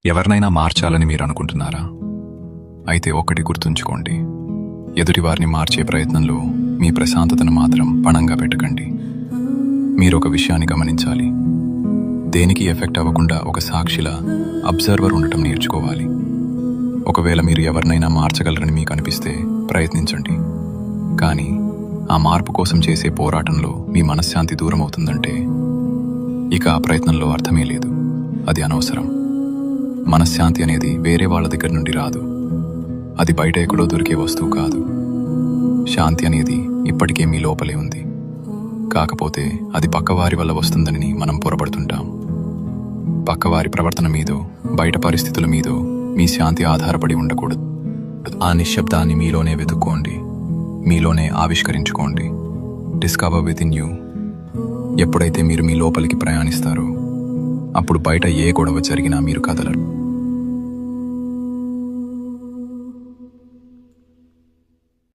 ఎవరినైనా మార్చాలని మీరు అనుకుంటున్నారా? అయితే ఒక్కటి గుర్తుంచుకోండి, ఎదుటివారిని మార్చే ప్రయత్నంలో మీ ప్రశాంతతను మాత్రం పణంగా పెట్టకండి. మీరొక విషయాన్ని గమనించాలి, దేనికి ఎఫెక్ట్ అవ్వకుండా ఒక సాక్షిలా అబ్జర్వర్ ఉండటం నేర్చుకోవాలి. ఒకవేళ మీరు ఎవరినైనా మార్చగలరని మీకు అనిపిస్తే ప్రయత్నించండి, కానీ ఆ మార్పు కోసం చేసే పోరాటంలో మీ మనశ్శాంతి దూరం అవుతుందంటే ఇక ఆ ప్రయత్నంలో అర్థమే లేదు, అది అనవసరం. మనశ్శాంతి అనేది వేరే వాళ్ళ దగ్గర నుండి రాదు, అది బయట ఎక్కడో దొరికే వస్తువు కాదు. శాంతి అనేది ఇప్పటికే మీ లోపలే ఉంది, కాకపోతే అది పక్కవారి వల్ల వస్తుందని మనం పొరపడుతుంటాం. పక్కవారి ప్రవర్తన మీదో బయట పరిస్థితుల మీదో మీ శాంతి ఆధారపడి ఉండకూడదు. ఆ నిశ్శబ్దాన్ని మీలోనే వెతుక్కోండి, మీలోనే ఆవిష్కరించుకోండి. Discover within you. ఎప్పుడైతే మీరు మీ లోపలికి ప్రయాణిస్తారో అప్పుడు బయట ఏ గొడవ జరిగినా మీరు కదలరు.